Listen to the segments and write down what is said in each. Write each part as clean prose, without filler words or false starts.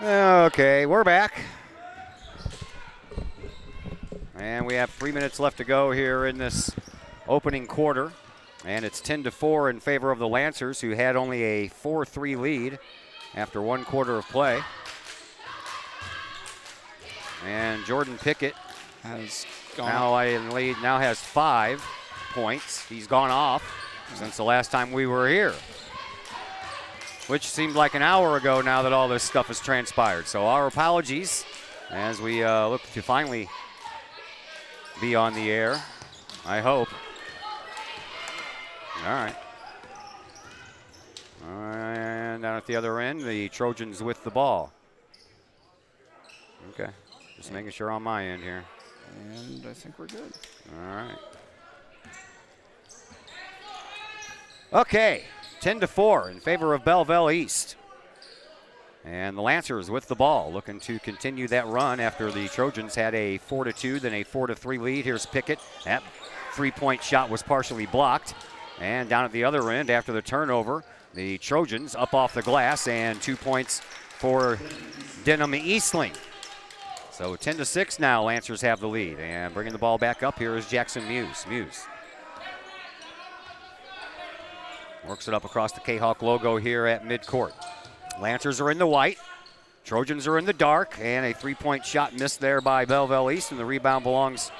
Okay, we're back. And we have 3 minutes left to go here in this opening quarter. And it's 10-4 in favor of the Lancers, who had only a 4-3 lead after 1 quarter of play. And Jordan Pickett has gone now in lead, now has 5 points. He's gone off since the last time we were here, which seemed like an hour ago now that all this stuff has transpired. So our apologies as we look to finally be on the air, I hope. All right. And down at the other end, the Trojans with the ball. Okay, just making sure on my end here. And I think we're good. All right. Okay, 10-4 in favor of Belleville East. And the Lancers with the ball, looking to continue that run after the Trojans had a 4-2, then a 4-3 lead. Here's Pickett. That three-point shot was partially blocked. And down at the other end, after the turnover, the Trojans up off the glass, and 2 points for Denham Eastling. So 10-6 now, Lancers have the lead. And bringing the ball back up here is Jackson Muse. Muse works it up across the K-Hawk logo here at midcourt. Lancers are in the white. Trojans are in the dark. And a three-point shot missed there by Belleville East, and the rebound belongs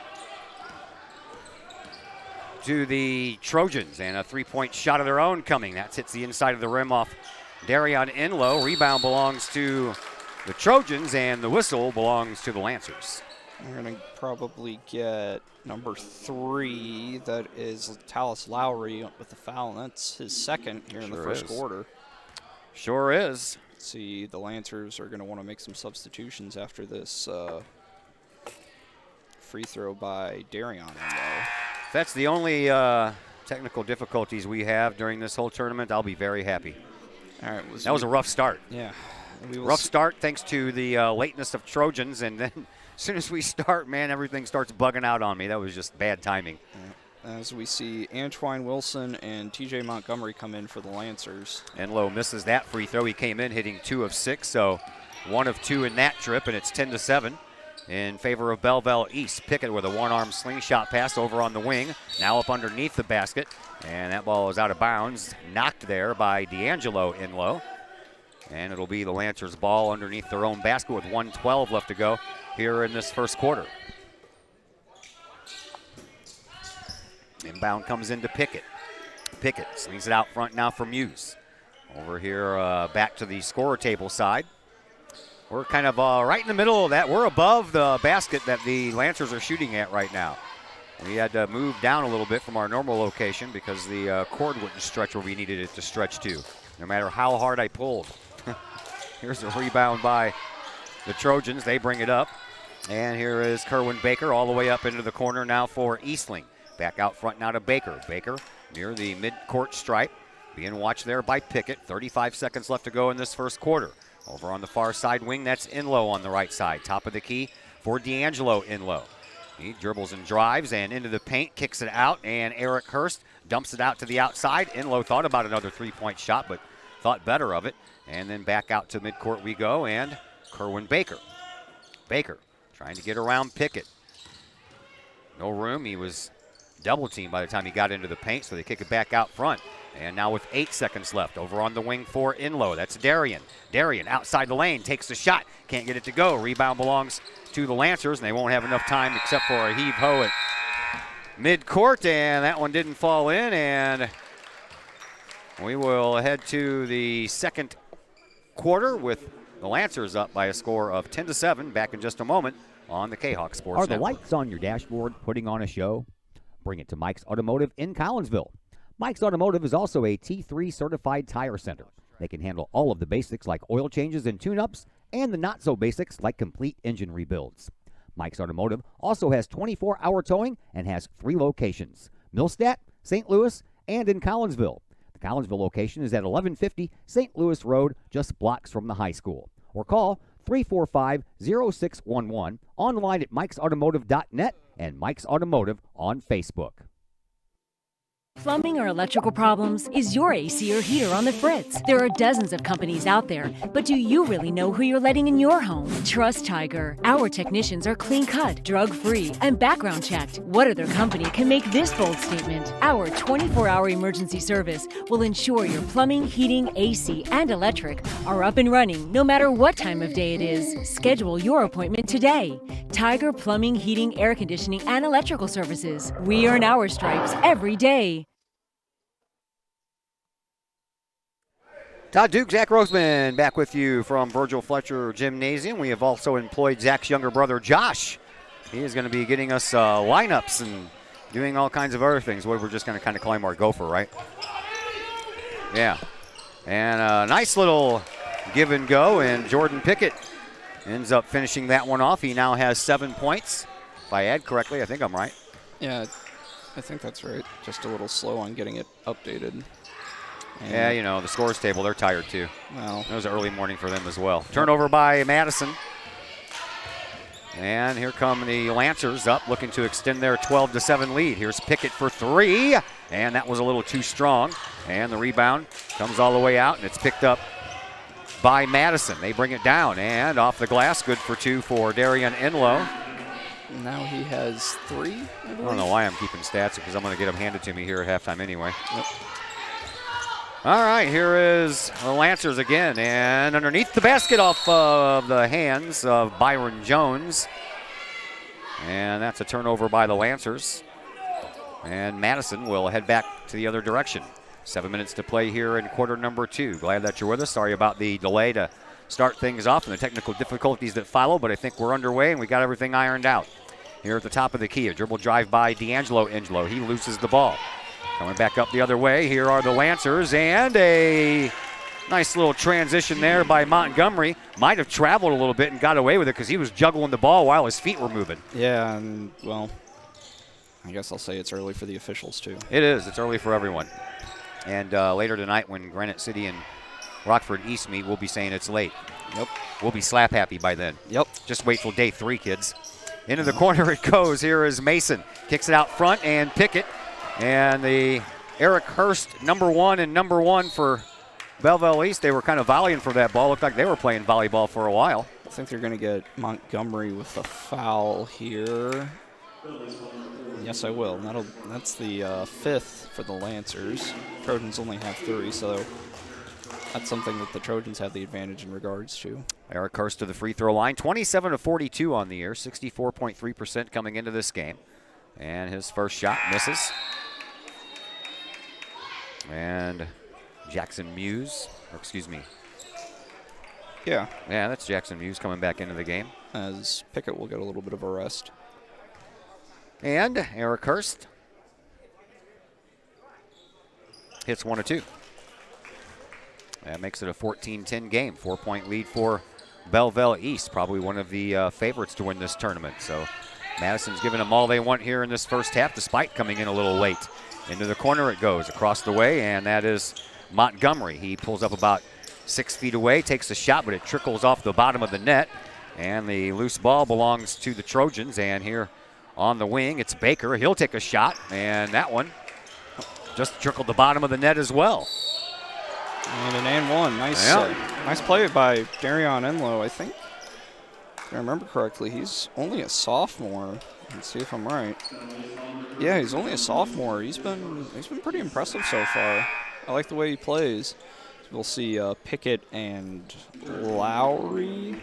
to the Trojans, and a three-point shot of their own coming. That hits the inside of the rim off Darion Enlow. Rebound belongs to the Trojans, and the whistle belongs to the Lancers. We're going to probably get number 3. That is Tallis Lowry with the foul, and that's his second here in the first quarter. Sure is. Let's see, the Lancers are going to want to make some substitutions after this free throw by Darion Enlow. If that's the only technical difficulties we have during this whole tournament, I'll be very happy. All right, that was a rough start. Yeah. Rough start thanks to the lateness of Trojans, and then as soon as we start, man, everything starts bugging out on me. That was just bad timing. Yeah. As we see Antwine Wilson and TJ Montgomery come in for the Lancers. Enlow misses that free throw. He came in hitting 2 of 6, so 1 of 2 in that trip, and it's 10-7. In favor of Belleville East. Pickett with a one-arm slingshot pass over on the wing. Now up underneath the basket. And that ball is out of bounds. Knocked there by D'Angelo Enlow. And it'll be the Lancers' ball underneath their own basket with 1:12 left to go here in this first quarter. Inbound comes into Pickett. Pickett slings it out front now for Muse. Over here back to the scorer table side. We're kind of right in the middle of that. We're above the basket that the Lancers are shooting at right now. We had to move down a little bit from our normal location because the cord wouldn't stretch where we needed it to stretch to, no matter how hard I pulled. Here's a rebound by the Trojans. They bring it up. And here is Kerwin Baker all the way up into the corner now for Eastling. Back out front now to Baker. Baker near the mid-court stripe. Being watched there by Pickett. 35 seconds left to go in this first quarter. Over on the far side wing, that's Enlow on the right side. Top of the key for D'Angelo Enlow. He dribbles and drives and into the paint, kicks it out, and Eric Hurst dumps it out to the outside. Enlow thought about another three-point shot, but thought better of it. And then back out to midcourt we go, and Kerwin Baker. Baker trying to get around Pickett. No room. He was double-teamed by the time he got into the paint, so they kick it back out front. And now with 8 seconds left, over on the wing for Enlow. That's Darion. Darion outside the lane, takes the shot, can't get it to go. Rebound belongs to the Lancers, and they won't have enough time except for a heave-ho at midcourt, and that one didn't fall in, and we will head to the second quarter with the Lancers up by a score of 10-7. Back in just a moment on the K-Hawk Sports Network. Are the Network. lights on your dashboard putting on a show? Bring it to Mike's Automotive in Collinsville. Mike's Automotive is also a T3 certified tire center. They can handle all of the basics like oil changes and tune-ups, and the not-so-basics like complete engine rebuilds. Mike's Automotive also has 24-hour towing and has 3 locations: Millstadt, St. Louis, and in Collinsville. The Collinsville location is at 1150 St. Louis Road, just blocks from the high school. Or call 345-0611, online at mikesautomotive.net and Mike's Automotive on Facebook. Plumbing or electrical problems? Is your AC or heater on the fritz? There are dozens of companies out there, but do you really know who you're letting in your home? Trust Tiger. Our technicians are clean-cut, drug-free, and background checked. What other company can make this bold statement? Our 24-hour emergency service will ensure your plumbing, heating, AC, and electric are up and running no matter what time of day it is. Schedule your appointment today. Tiger Plumbing, Heating, Air Conditioning, and Electrical Services. We earn our stripes every day. Todd Duke, Zach Roseman back with you from Virgil Fletcher Gymnasium. We have also employed Zach's younger brother, Josh. He is going to be getting us lineups and doing all kinds of other things. We're just going to kind of call him our gopher, right? Yeah. And a nice little give and go, and Jordan Pickett ends up finishing that one off. He now has 7 points. If I add correctly, I think I'm right. Yeah, I think that's right. Just a little slow on getting it updated. And yeah, you know, the scores table, they're tired too. Well, it was an early morning for them as well. Turnover by Madison. And here come the Lancers up, looking to extend their 12-7 lead. Here's Pickett for three, and that was a little too strong. And the rebound comes all the way out, and it's picked up by Madison. They bring it down, and off the glass, good for two for Darian Enlow. Now he has three, I don't know why I'm keeping stats, because I'm going to get them handed to me here at halftime anyway. Yep. All right, here is the Lancers again, and underneath the basket off of the hands of Byron Jones. And that's a turnover by the Lancers. And Madison will head back to the other direction. 7 minutes to play here in quarter number 2. Glad that you're with us. Sorry about the delay to start things off and the technical difficulties that follow, but I think we're underway and we got everything ironed out. Here at the top of the key, a dribble drive by D'Angelo Ingelo. He loses the ball. Coming back up the other way, here are the Lancers, and a nice little transition there by Montgomery. Might have traveled a little bit and got away with it because he was juggling the ball while his feet were moving. Yeah, and, well, I guess I'll say it's early for the officials, too. It is. It's early for everyone. And later tonight when Granite City and Rockford East meet, we'll be saying it's late. Yep. We'll be slap happy by then. Yep. Just wait till day 3, kids. Into the corner it goes. Here is Mason. Kicks it out front, and Pickett. And the Eric Hurst, number 1 and number 1 for Belleville East. They were kind of volleying for that ball. Looked like they were playing volleyball for a while. I think they're going to get Montgomery with a foul here. Yes, I will. That's the 5th for the Lancers. Trojans only have 3, so that's something that the Trojans have the advantage in regards to. Eric Hurst to the free throw line. 27-42 on the year. 64.3% coming into this game. And his first shot misses. And Jackson Muse, or excuse me. Yeah, that's Jackson Muse coming back into the game. As Pickett will get a little bit of a rest. And Eric Hurst hits 1 of 2. That makes it a 14-10 game. 4-point lead for Belleville East. Probably one of the favorites to win this tournament. So Madison's giving them all they want here in this first half, despite coming in a little late. Into the corner it goes, across the way, and that is Montgomery. He pulls up about 6 feet away, takes a shot, but it trickles off the bottom of the net. And the loose ball belongs to the Trojans. And here on the wing, it's Baker. He'll take a shot, and that one just trickled the bottom of the net as well. And an and one. Nice play by Darian Enlow, I think. If I remember correctly, he's only a sophomore. Let's see if I'm right. Yeah, he's only a sophomore. He's been pretty impressive so far. I like the way he plays. We'll see Pickett and Lowry.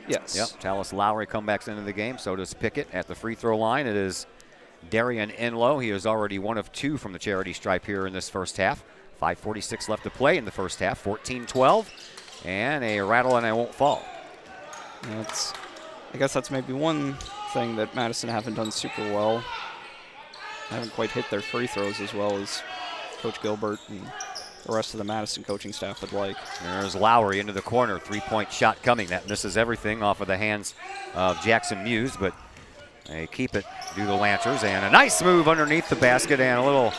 Yes. Yep, Talis Lowry comebacks into the game. So does Pickett at the free throw line. It is Darian Enlow. He is already 1 of 2 from the charity stripe here in this first half. 5:46 left to play in the first half. 14-12, and a rattle and I won't fall. I guess that's maybe one thing that Madison haven't done super well. Haven't quite hit their free throws as well as Coach Gilbert and the rest of the Madison coaching staff would like. There's Lowry into the corner. 3-point shot coming. That misses everything off of the hands of Jackson Muse, but they keep it, do the Lancers. And a nice move underneath the basket and a little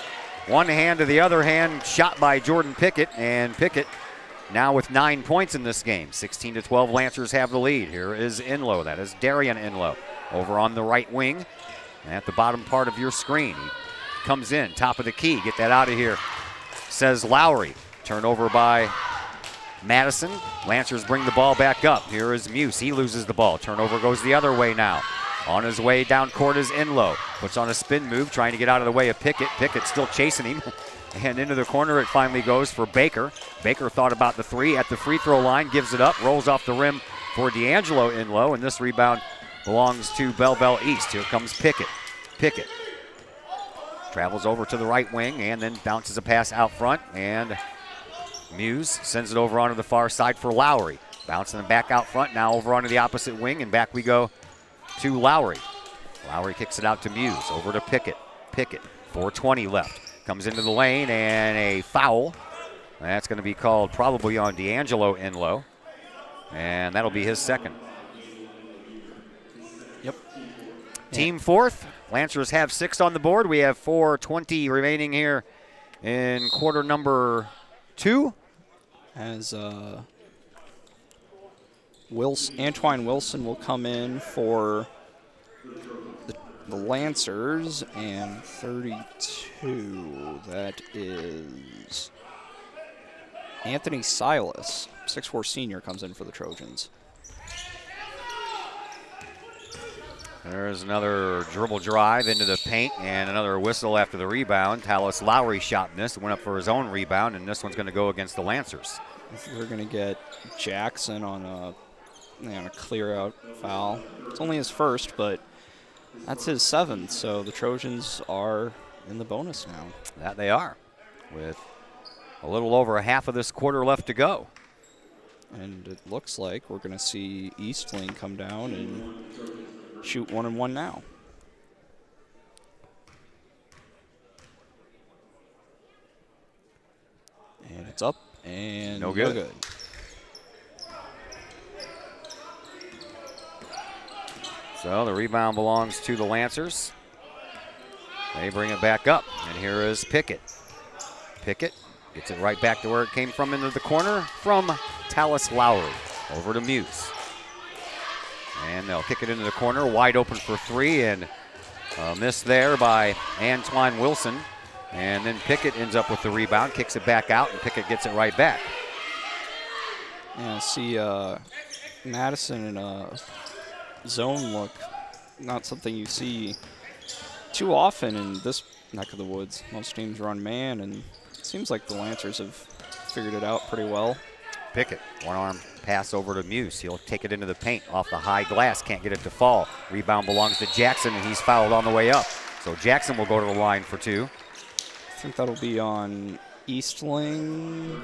one hand to the other hand shot by Jordan Pickett. And Pickett now with 9 points in this game. 16-12, Lancers have the lead. Here is Enlow. That is Darian Enlow over on the right wing at the bottom part of your screen. He comes in, top of the key. Get that out of here, says Lowry. Turnover by Madison. Lancers bring the ball back up. Here is Muse. He loses the ball. Turnover goes the other way now. On his way down court is Enlow. Puts on a spin move, trying to get out of the way of Pickett. Pickett still chasing him. And into the corner it finally goes for Baker. Baker thought about the three at the free throw line, gives it up, rolls off the rim for D'Angelo Enlow, and this rebound belongs to Belleville East. Here comes Pickett. Pickett travels over to the right wing and then bounces a pass out front, and Muse sends it over onto the far side for Lowry. Bouncing them back out front, now over onto the opposite wing, and back we go to Lowry. Lowry kicks it out to Muse, over to Pickett. Pickett, 4:20 left. Comes into the lane, and a foul. That's going to be called probably on D'Angelo Enlow, and that'll be his second. Yep. Team fourth. Lancers have 6 on the board. We have 4:20 remaining here in quarter number 2. As Antoine Wilson will come in for the Lancers, and 32, that is Anthony Silas, 6'4" senior, comes in for the Trojans. There's another dribble drive into the paint and another whistle after the rebound. Talis Lowry shot in this, went up for his own rebound, and this one's going to go against the Lancers. We're going to get Jackson on a clear-out foul. It's only his first, but that's his 7th, so the Trojans are in the bonus now. That they are, with a little over half of this quarter left to go. And it looks like we're going to see Eastling come down and shoot 1-and-1 now. And it's up and no good. So the rebound belongs to the Lancers. They bring it back up, and here is Pickett. Pickett gets it right back to where it came from, into the corner from Talis Lowry. Over to Muse. And they'll kick it into the corner, wide open for 3, and a miss there by Antoine Wilson. And then Pickett ends up with the rebound, kicks it back out, and Pickett gets it right back. Yeah, see Madison in a zone look, not something you see too often in this neck of the woods. Most teams run man, and it seems like the Lancers have figured it out pretty well. Pickett, one-arm pass over to Muse. He'll take it into the paint off the high glass, can't get it to fall. Rebound belongs to Jackson, and he's fouled on the way up. So Jackson will go to the line for 2. I think that'll be on Eastling.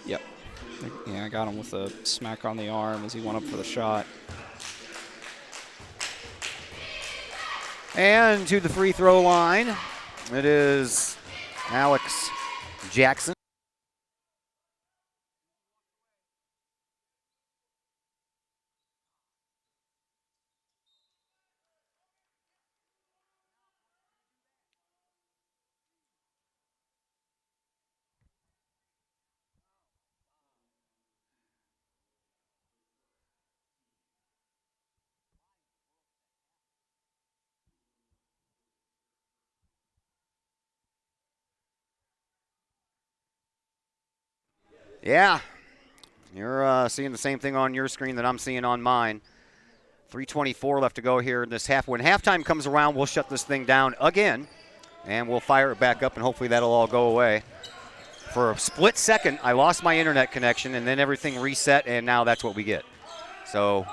Yep. Yeah, I got him with a smack on the arm as he went up for the shot. And to the free throw line, it is Alex Jackson. Yeah, you're seeing the same thing on your screen that I'm seeing on mine. 3:24 left to go here in this half. When halftime comes around, we'll shut this thing down again, and we'll fire it back up, and hopefully that'll all go away. For a split second, I lost my internet connection, and then everything reset, and now that's what we get. So,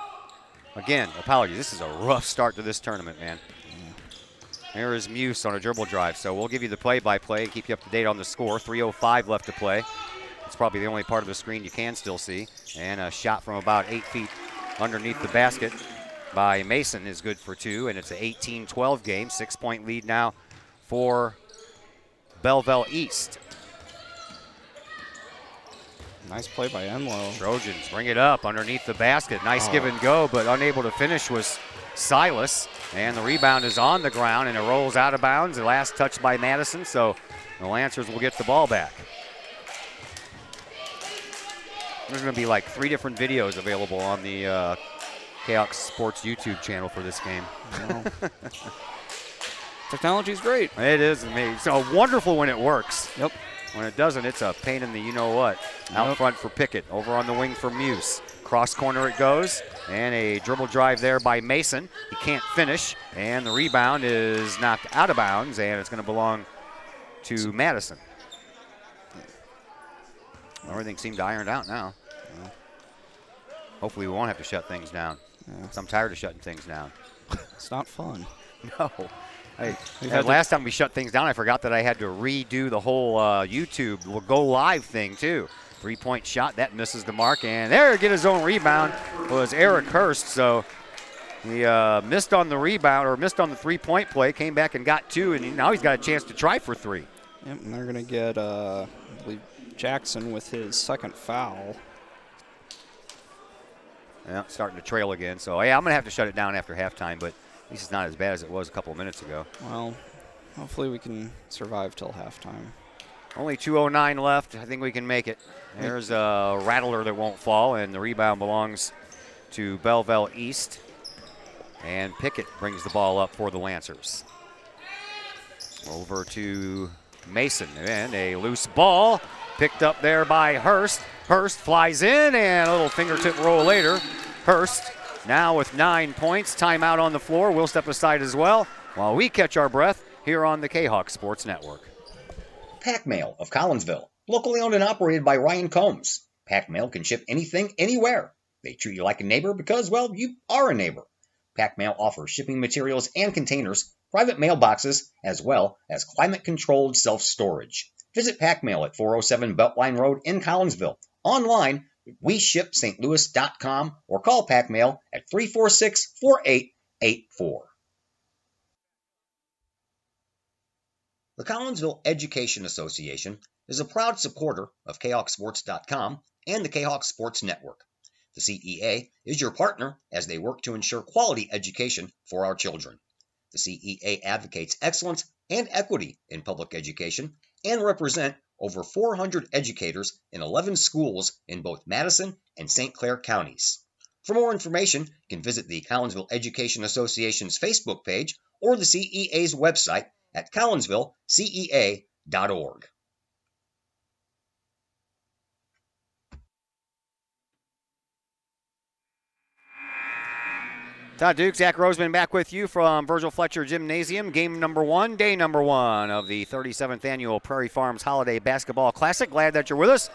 again, apologies. This is a rough start to this tournament, man. Here is Muse on a dribble drive. So we'll give you the play-by-play and keep you up to date on the score. 3:05 left to play. It's probably the only part of the screen you can still see. And a shot from about 8 feet underneath the basket by Mason is good for 2, and it's an 18-12 game. 6-point lead now for Belleville East. Nice play by Enlow. Trojans bring it up underneath the basket. Nice give and go, but unable to finish was Silas. And the rebound is on the ground, and it rolls out of bounds. The last touch by Madison, so the Lancers will get the ball back. There's going to be like 3 different videos available on the KOX Sports YouTube channel for this game. Technology's great. It is amazing. So wonderful when it works. Yep. When it doesn't, it's a pain in the you-know-what. Out front for Pickett. Over on the wing for Muse. Cross corner it goes. And a dribble drive there by Mason. He can't finish. And the rebound is knocked out of bounds. And it's going to belong to Madison. Everything seemed ironed out now. Hopefully we won't have to shut things down. Yeah. I'm tired of shutting things down. It's not fun. No. Last time we shut things down, I forgot that I had to redo the whole YouTube Go Live thing, too. 3-point shot, that misses the mark. And there, get his own rebound, was Eric Hurst. So he missed on the rebound, or missed on the 3-point play, came back and got 2, and now he's got a chance to try for 3. Yep, and they're going to get, I believe, Jackson with his second foul. Yeah, starting to trail again. So, yeah, I'm going to have to shut it down after halftime, but at least it's not as bad as it was a couple of minutes ago. Well, hopefully we can survive till halftime. Only 2:09 left. I think we can make it. There's a rattler that won't fall, and the rebound belongs to Belleville East. And Pickett brings the ball up for the Lancers. Over to Mason, and a loose ball picked up there by Hurst. Hurst flies in, and a little fingertip roll later. Hurst now with 9 points. Timeout on the floor. We'll step aside as well while we catch our breath here on the K-Hawk Sports Network. Pack Mail of Collinsville, locally owned and operated by Ryan Combs. Pack Mail can ship anything, anywhere. They treat you like a neighbor because, well, you are a neighbor. Pack Mail offers shipping materials and containers, private mailboxes, as well as climate-controlled self-storage. Visit Pack Mail at 407 Beltline Road in Collinsville. Online, WeShipStLouis.com or call Pack Mail at 346-4884. The Collinsville Education Association is a proud supporter of KHawkSports.com and the K-Hawk Sports Network. The CEA is your partner as they work to ensure quality education for our children. The CEA advocates excellence and equity in public education and represent over 400 educators in 11 schools in both Madison and St. Clair counties. For more information, you can visit the Collinsville Education Association's Facebook page or the CEA's website at collinsvillecea.org. Todd Duke, Zach Roseman back with you from Virgil Fletcher Gymnasium. Game number 1, day number 1 of the 37th annual Prairie Farms Holiday Basketball Classic. Glad that you're with us.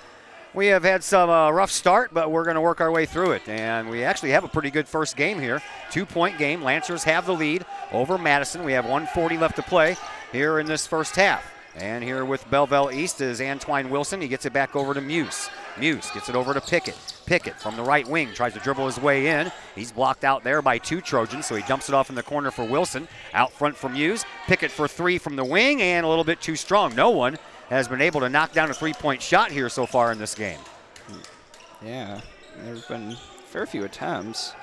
We have had some rough start, but we're going to work our way through it. And we actually have a pretty good first game here. 2-point game. Lancers have the lead over Madison. We have 1:40 left to play here in this first half. And here with Belleville East is Antoine Wilson. He gets it back over to Muse. Muse gets it over to Pickett. Pickett from the right wing tries to dribble his way in. He's blocked out there by 2 Trojans, so he dumps it off in the corner for Wilson. Out front for Muse. Pickett for 3 from the wing, and a little bit too strong. No one has been able to knock down a 3-point shot here so far in this game. Yeah, there's been a fair few attempts,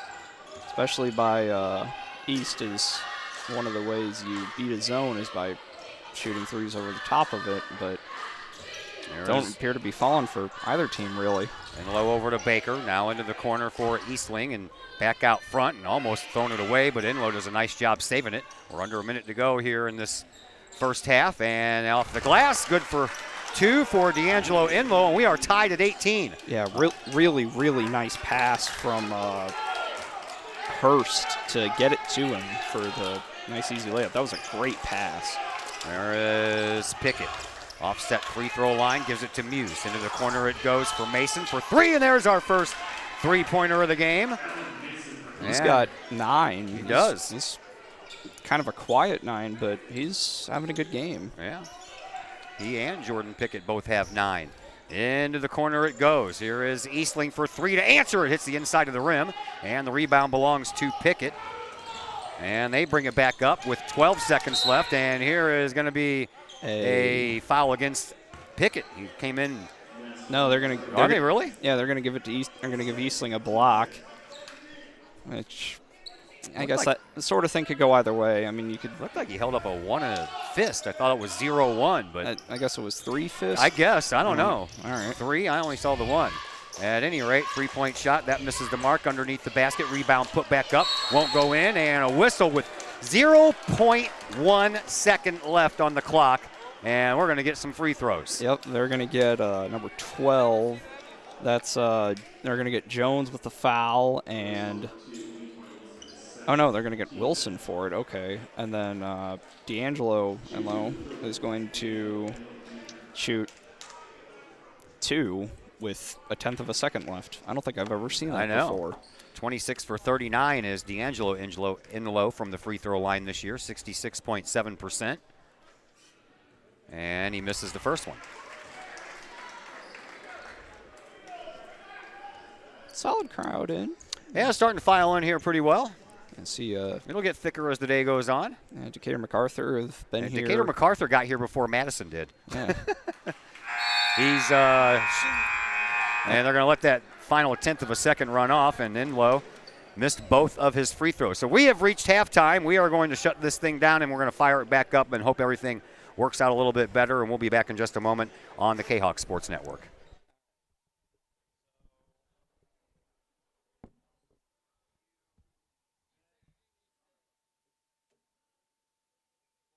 especially by East. Is one of the ways you beat a zone is by shooting threes over the top of it, but don't appear to be falling for either team, really. And low over to Baker, now into the corner for Eastling, and back out front, and almost thrown it away, but Enlow does a nice job saving it. We're under a minute to go here in this first half, and off the glass, good for 2 for D'Angelo Enlow, and we are tied at 18. Yeah, really, really nice pass from Hurst to get it to him for the nice easy layup. That was a great pass. There is Pickett. Offset free throw line, gives it to Muse. Into the corner it goes for Mason for 3, and there's our first 3-pointer of the game. He's got 9. He does. He's kind of a quiet 9, but he's having a good game. Yeah. He and Jordan Pickett both have 9. Into the corner it goes. Here is Eastling for 3 to answer. It hits the inside of the rim, and the rebound belongs to Pickett. And they bring it back up with 12 seconds left, and here is going to be a foul against Pickett. He came in. No, they're going to. Are they really? Yeah, they're going to give it to East. They're going to give Eastling a block, which I guess that sort of thing could go either way. I mean, you could. Looked like he held up a 1 and a fist. I thought it was 0-1, but I guess it was 3 fists. I guess. I don't know. All right. 3. I only saw the 1. At any rate, 3-point shot. That misses the mark underneath the basket. Rebound put back up. Won't go in. And a whistle with 0.1 second left on the clock, and we're going to get some free throws. Yep, they're going to get number 12. That's they're going to get Jones with the foul, and oh no, they're going to get Wilson for it. Okay, and then D'Angelo Enlow is going to shoot 2 with a tenth of a second left. I don't think I've ever seen that before. 26 for 39 is D'Angelo Enlow from the free throw line this year, 66.7%. And he misses the first one. Solid crowd in. Yeah, starting to file in here pretty well. And see, it'll get thicker as the day goes on. Decatur MacArthur have been here. Decatur MacArthur got here before Madison did. Yeah. He's and they're going to let that final tenth of a second run off, and Enlow missed both of his free throws. So we have reached halftime. We are going to shut this thing down, and we're going to fire it back up and hope everything works out a little bit better, and we'll be back in just a moment on the K-Hawk Sports Network.